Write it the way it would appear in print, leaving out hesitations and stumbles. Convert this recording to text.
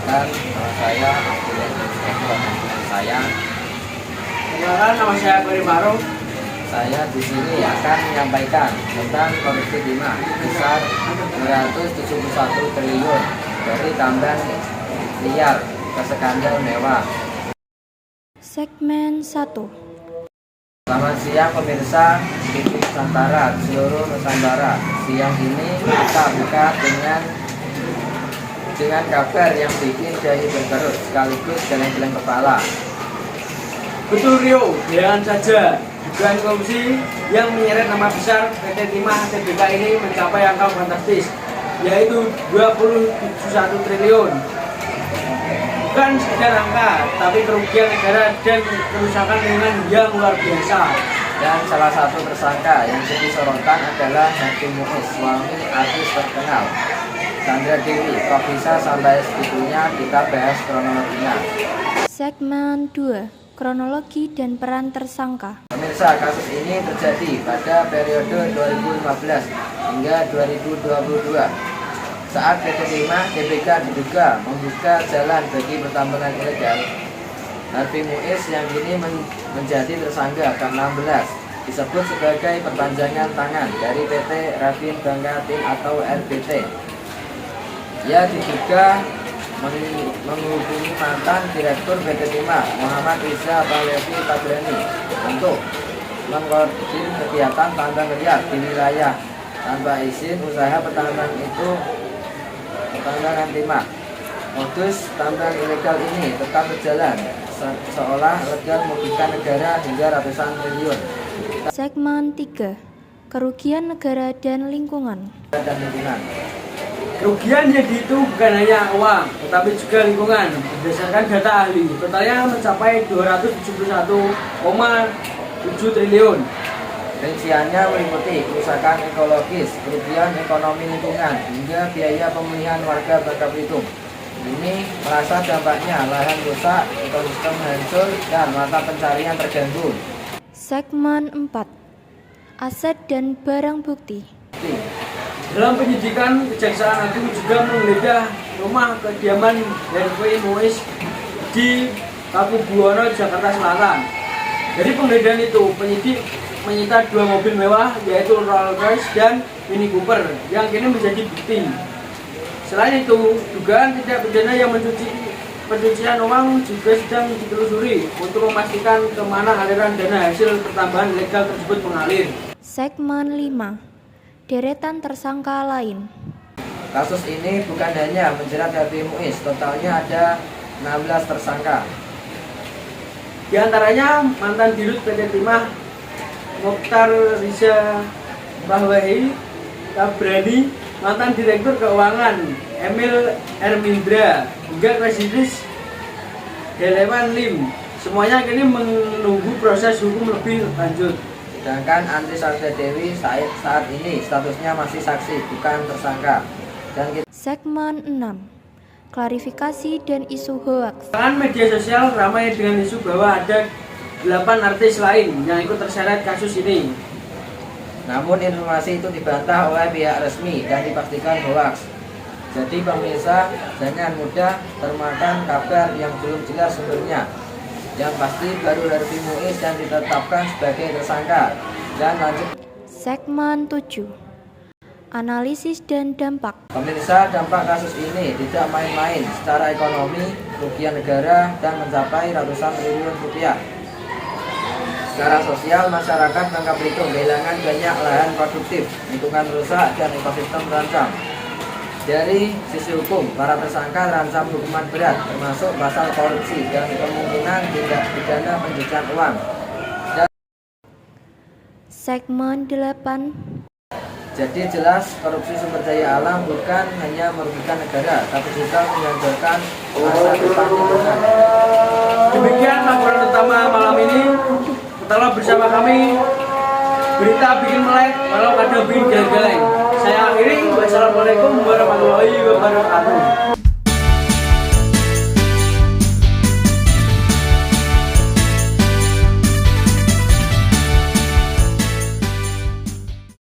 Perkenalkan, nama saya Abdul saya. Perkenalkan, nama saya Ferry Ma'ruf. Saya di sini akan menyampaikan tentang korupsi timah besar 271 triliun dari tambang liar ke skandal mewah. Segmen 1. Selamat siang pemirsa TV Nusantara seluruh Nusantara. Siang ini kita buka dengan kabar yang bikin dahi berkerut sekaligus geleng-geleng kepala. Betul Rio, jangan saja dugaan korupsi yang menyeret nama besar PT Timah Tbk ini mencapai angka fantastis, yaitu 21 triliun. Bukan sekedar angka, tapi kerugian negara dan kerusakan lingkungan yang luar biasa. Dan salah satu tersangka yang jadi sorotan adalah Hakim Muiz, suami artis terkenal Sandra Dewi. Kok bisa sampai segitunya, kita bahas kronologinya. Segmen 2. Kronologi dan peran tersangka. Pemirsa, kasus ini terjadi pada periode 2015 hingga 2022 saat PT Timah Tbk diduga membuka jalan bagi pertambangan ilegal. Harvey Muiz yang kini menjadi tersangka ke-16 disebut sebagai perpanjangan tangan dari PT Raffin Bangka Tim atau RBT. Ia diduga menghubungi mantan Direktur PT Timah Muhammad Riza Pahlevi Tabrani untuk mengkoordinir kegiatan tambang liar di wilayah tanpa izin usaha pertambangan timah. Modus tambang ilegal ini tetap berjalan seolah legal merugikan negara hingga ratusan triliun. Segmen 3. Kerugian negara dan lingkungan. Kerugian yang dihitung bukan hanya uang, tetapi juga lingkungan. Berdasarkan data ahli, totalnya mencapai 271,7 triliun. Rinciannya meliputi kerusakan ekologis, kerugian ekonomi lingkungan, hingga biaya pemulihan warga Bangka Belitung. Ini merasa dampaknya lahan rusak, ekosistem hancur, dan mata pencarian terganggu. Segmen 4. Aset dan barang bukti. Dalam penyidikan, Kejaksaan Agung juga menggeledah rumah kediaman Harvey Muiz di Pakubuwono, Jakarta Selatan. Dari penggeledahan itu, penyidik menyita 2 mobil mewah, yaitu Rolls Royce dan Mini Cooper, yang kini menjadi bukti. Selain itu, dugaan tindak pidana yang pencucian uang juga sedang ditelusuri untuk memastikan kemana aliran dana hasil pertambangan ilegal tersebut mengalir. Segmen 5. Deretan tersangka lain. Kasus ini bukan hanya menjerat Harvey Muiz, totalnya ada 16 tersangka. Di antaranya mantan dirut PT Timah Mokhtar Riza Pahlevi Tabrani, mantan Direktur Keuangan Emil Hermindra, hingga Residensi Deleman Lim. Semuanya kini menunggu proses hukum lebih lanjut. Sedangkan Andri Sandra Dewi saat ini statusnya masih saksi, bukan tersangka. Segmen 6. Klarifikasi dan isu hoaks. Media sosial ramai dengan isu bahwa ada 8 artis lain yang ikut terseret kasus ini. Namun informasi itu dibantah oleh pihak resmi dan dipastikan hoaks. Jadi pemirsa jangan mudah termakan kabar yang belum jelas sumbernya. Yang pasti baru Harvey Muiz yang ditetapkan sebagai tersangka. Dan lanjut. Segmen 7. Analisis dan dampak. Pemirsa, dampak kasus ini tidak main-main secara ekonomi, kerugian negara dan mencapai ratusan triliun rupiah. Secara sosial, masyarakat Bangka Belitung kehilangan banyak lahan produktif, lingkungan rusak, dan ekosistem terancam. Dari sisi hukum, para tersangka terancam hukuman berat, termasuk pasal korupsi dan kemungkinan tindak pidana pencucian uang. Segmen 8. Jadi jelas korupsi sumber daya alam bukan hanya merugikan negara, tapi juga menghancurkan masa depan lingkungan. Demikian laporan utama malam ini. Tetaplah bersama kami. Berita bikin melek, walau kadang bikin geleng-geleng. Saya akhiri. Wassalamualaikum warahmatullahi wabarakatuh.